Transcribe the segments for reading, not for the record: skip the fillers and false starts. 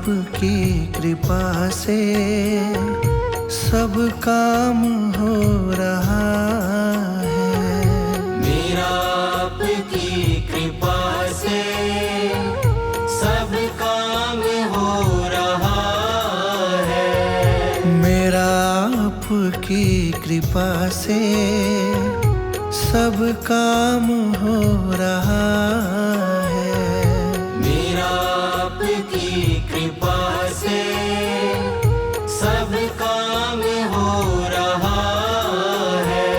आपकी कृपा से सब काम हो रहा है। मेरा आपकी कृपा से सब काम हो रहा है। मेरा आपकी कृपा से सब काम हो रहा है। मेरा आपकी कृपा से सब काम हो रहा है।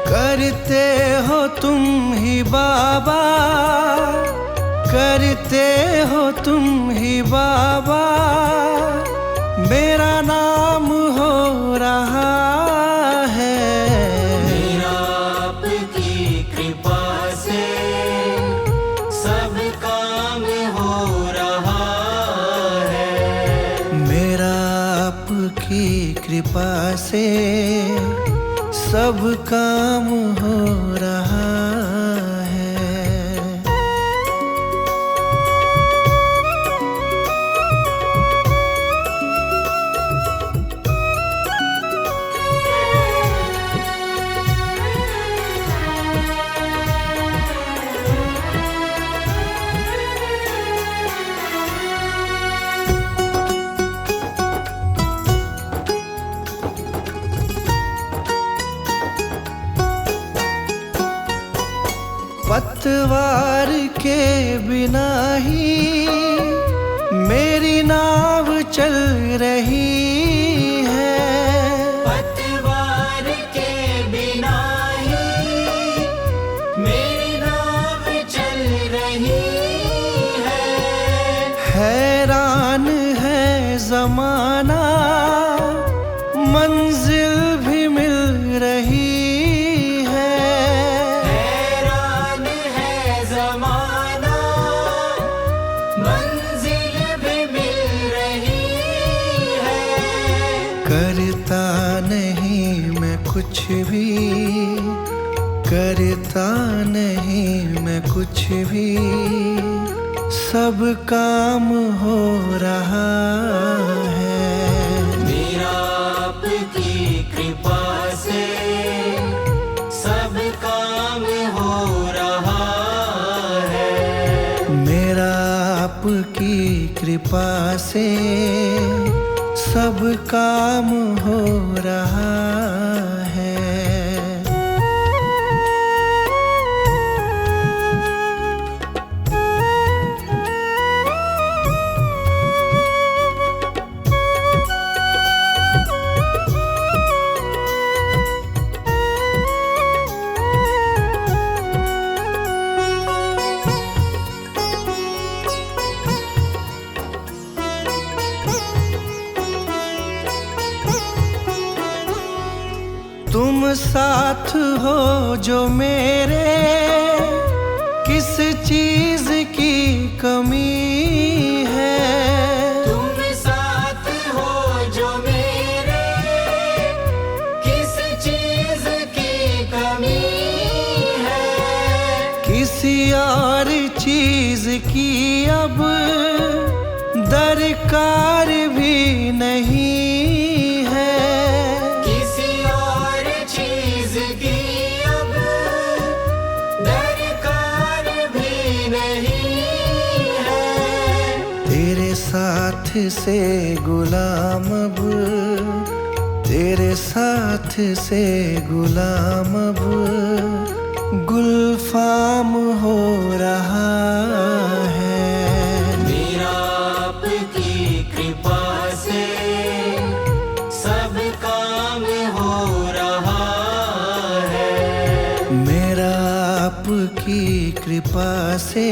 करते हो तुम ही बाबा, करते हो तुम ही बाबा, मेरा नाम हो रहा है। मेरा आपकी कृपा से सब काम हो रहा है। मेरा आपकी कृपा से सब काम हो रहा है। पतवार के बिना ही मेरी नाव चल रही है। पतवार के बिना ही मेरी नाव चल रही है। हैरान है जमाना, मंजिल भी मिल रही है। हैरान है ज़माना, मंजिल भी मिल रही है। करता नहीं मैं कुछ भी, करता नहीं मैं कुछ भी, सब काम हो रहा है। मेरा आपकी कृपा से सब काम हो रहा है। मेरा आपकी कृपा से सब काम हो रहा है। तुम साथ हो जो मेरे, किस चीज की कमी है। तुम साथ हो जो मेरे, किस चीज की कमी है। किसी और चीज की अब दरकार भी नहीं है। किसी और चीज की अब दरकार भी नहीं है। तेरे साथ से गुलाम अब, तेरे साथ से गुलाम अब गुलफाम हो रहा है। मेरा आपकी कृपा से सब काम हो रहा है। मेरा आपकी कृपा से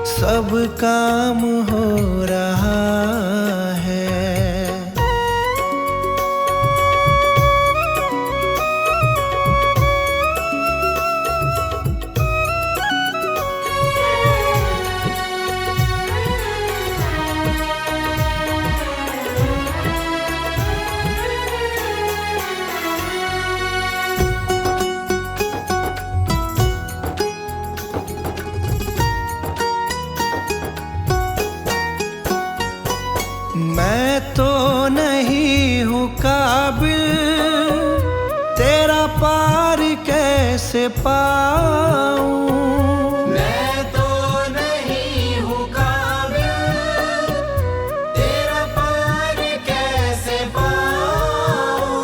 सब काम हो रहा है। मैं तो नहीं हूँ काबिल, तेरा पार कैसे पाऊं। मैं तो नहीं हूँ काबिल, तेरा पार कैसे पाऊं।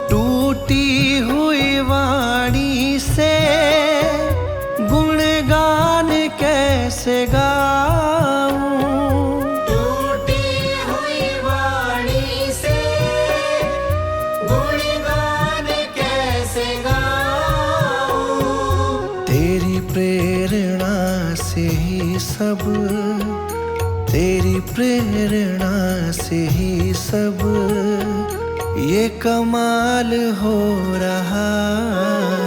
टूटी हुई वाणी से गुणगान कैसे गाऊं। टूटी हुई वाणी से गुणगान कैसे गाऊं। तेरी प्रेरणा से ही सब, तेरी प्रेरणा से ही सब ये कमाल हो रहा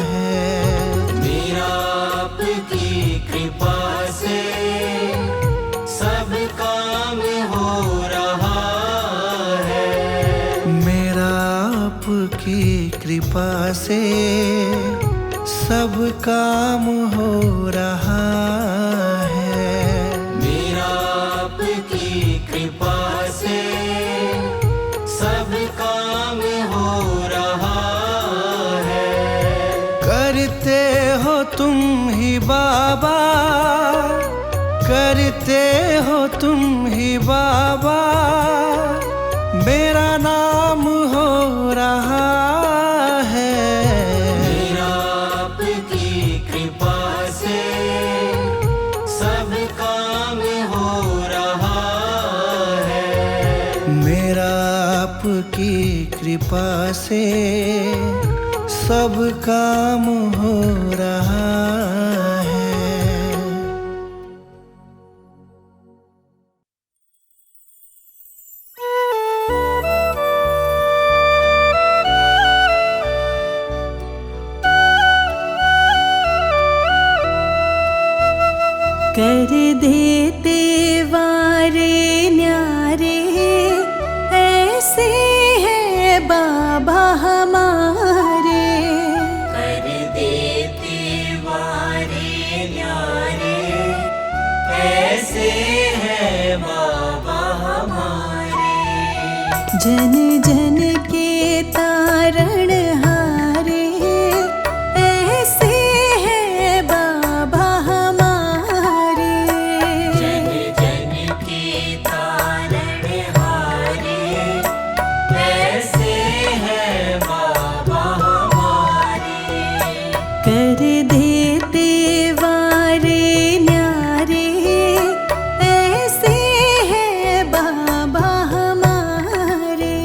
है। मेरा आपकी कृपा से सब काम हो रहा है। मेरा आपकी कृपा से सब काम हो रहा है। मेरा आपकी कृपा से सब काम हो रहा है। करते हो तुम ही बाबा, करते हो तुम ही बाबा, मेरा नाम हो रहा है। मेरा आपकी कृपा से सब काम हो रहा है। मेरा आपकी कृपा से सब काम हो रहा है। कर देते वारे न्यारे, ऐसे है बाबा हमारे। कर देते वारे न्यारे, ऐसे है बाबा हमारे। जन जन के तारण हारे, ऐसे है बाबा हमारे। जन जन के तारण हारे, ऐसे है बाबा हमारे। कर देते वारे न्यारे, ऐसे है बाबा हमारे।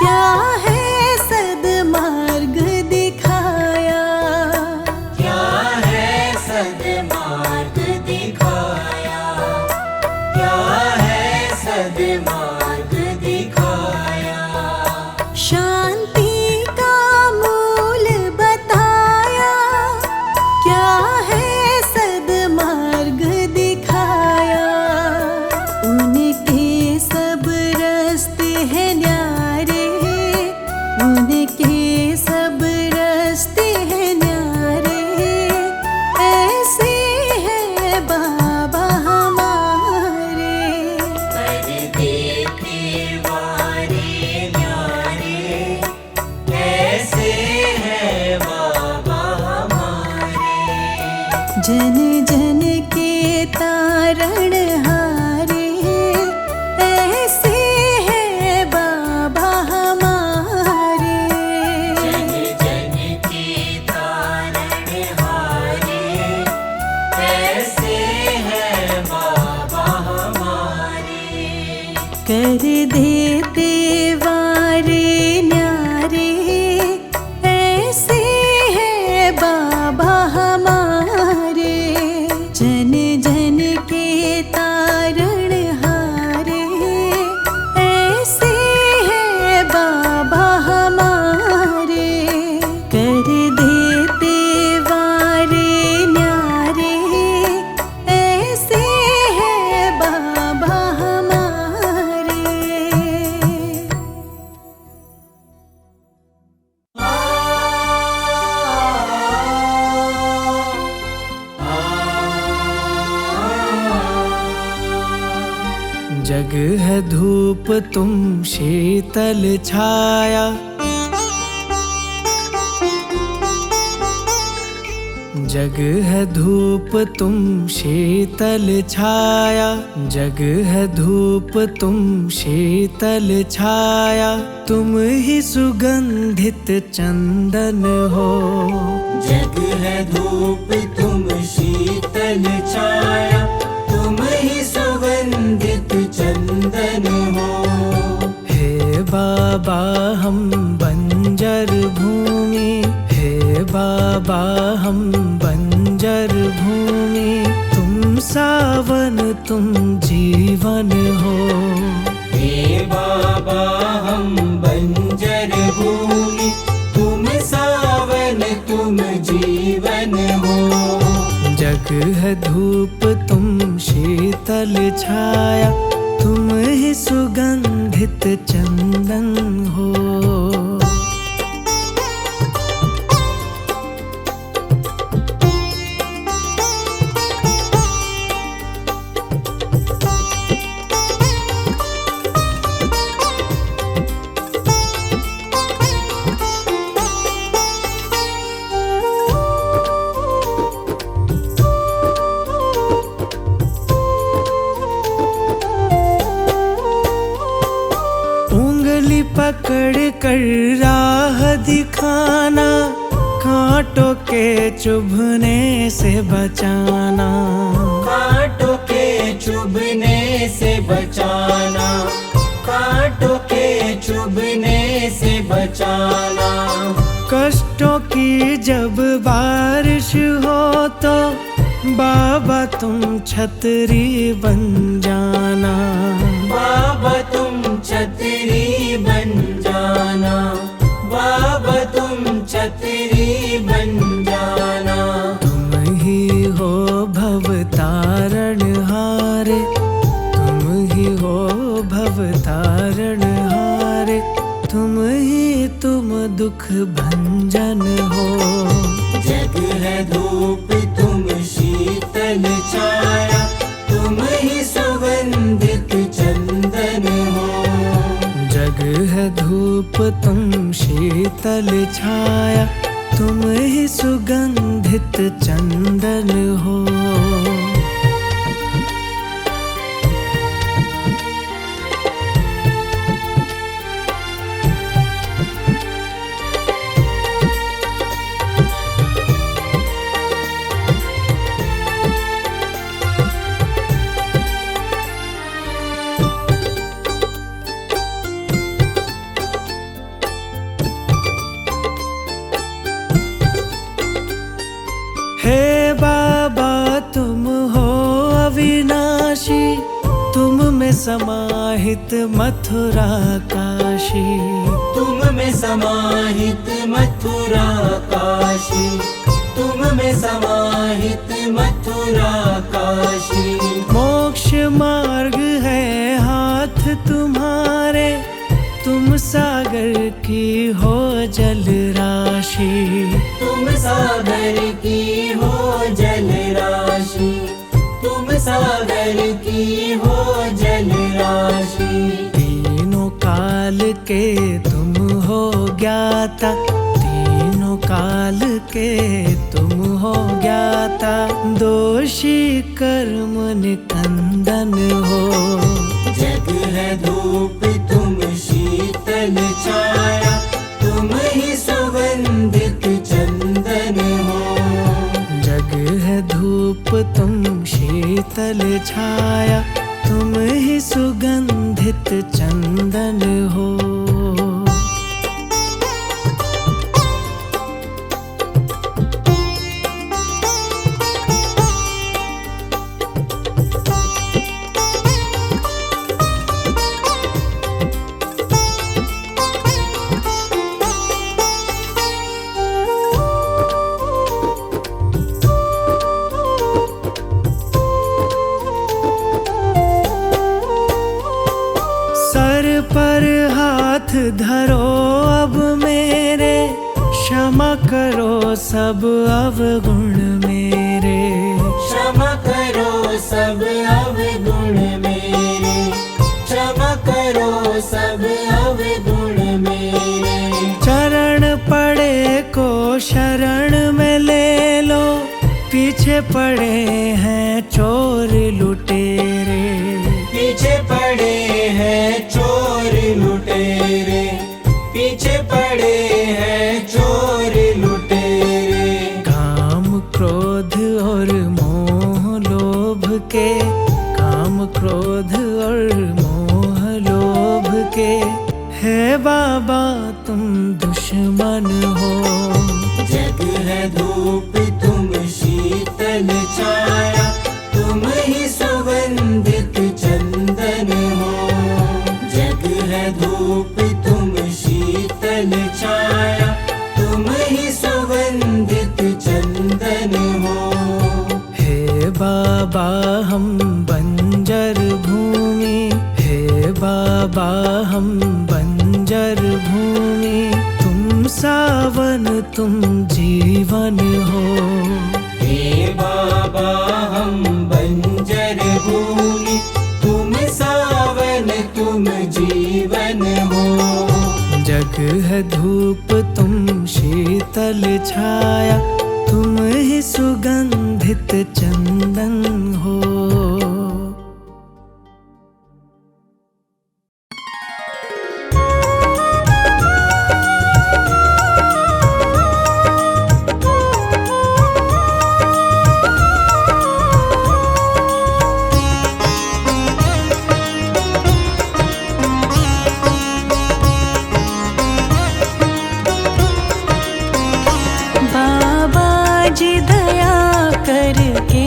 क्या है सद्मार्ग दिखाया, क्या है सद्मार्ग दिखाया, क्या है सद्मार्ग दिखाया। शांति का मूल बताया, क्या है सद्मार्ग दिखाया। उनके सब रास्ते हैं न्यारे, उनके सब रास्ते हैं न्यारे। ऐसे हैं बाबा हमारे, कर देते वारे न्यारे, ऐसे है बाबा हमारे। जन जन के तारण हारे। ऐसे हैं बाबा हमारे, जन जन के तारणहारे, ऐसे है बाबा हमारे। कर देते वारे न्यारे। ऐसे हैं बाबा हमारे, जन जन के तारण हारे। ऐसे हैं बाबा हमारे, कर देते वारे न्यारे। ऐसे हैं बाबा हमारे। जग है धूप तुम शीतल छाया, जग है धूप तुम शीतल छाया, जग है धूप तुम शीतल छाया। तुम ही सुगंधित चंदन हो, जग है धूप तुम शीतल छाया, तुम ही सुगंधित चंदन हो। हे बाबा हम बंजर भूमि, हे बाबा हम बंजर भूमि। तुम सावन तुम जीवन हो, हे बाबा हम बंजर भूमि, तुम सावन तुम जीवन हो। जग है धूप तुम शीतल छाया, तुम ही सुगंधित चंदन हो। उंगली पकड़ कर राह दिखाना, कांटों के चुभने से बचाना, कांटों के चुभने से बचाना, कांटों के चुभने से बचाना। कष्टों की जब बारिश हो तो बाबा तुम छतरी बन जाना, बाबा तुम छतरी बन जाना, बाबा तुम छतरी बन जाना। तुम ही हो भव तारण हारे, तुम ही हो भव तारण हारे। तुम ही तुम दुख भंजन हो, जग है धूप तुम शीतल छाया, तुम ही सुगंधित चंदन हो। जग है धूप तुम शीतल छाया, तुम ही सुगंधित चंदन हो। हे बाबा तुम हो अविनाशी, तुम में समाहित मथुरा काशी। तुम में समाहित मथुरा काशी, तुम में समाहित मथुरा काशी। मोक्ष मार्ग है हाथ तुम्हारे, तुम सागर की हो जल राशि। तुम सागर की हो जल राशि, तुम सागर की हो जल राशि। तीनों काल के तुम हो ज्ञाता, तीनों काल के तुम हो ज्ञाता। दोषी कर्म निकंदन हो, जग है धूप तुम शीतल छाया, तुम ही सुगंधित चंदन हो। जग है धूप तुम शीतल छाया, तुम ही सुगंधित चंदन हो। सर पर हाथ धरो अब मेरे, क्षमा करो सब अवगुण मेरे। क्षमा करो सब अवगुण मेरे, क्षमा करो सब अवगुण मेरे। चरण पड़े को शरण में ले लो, पीछे पड़े हैं चोर लुटेरे। पीछे पड़े हैं चोर लुटेरे, पीछे पड़े हैं चोर लुटेरे। काम क्रोध और मोह लोभ के, काम क्रोध और मोह लोभ के, है बाबा तुम दुश्मन हो। जग है धूप तुम शीतल छाया, तुम ही सुगंधित चंदन हो। जग है धूप तुम शीतल छाया, तुम ही सुगंधित चंदन हो। हे बाबा हम बंजर भूमि, हे बाबा हम बंजर भूमि, तुम सावन तुम जीवन हो। हे बाबा हम बंजर भूमि, तुम सावन तुम जीवन हो। जग है धूप तुम शीतल छाया, तुम ही सुगंधित चंदन हो। बाबा जी दया करके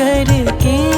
करके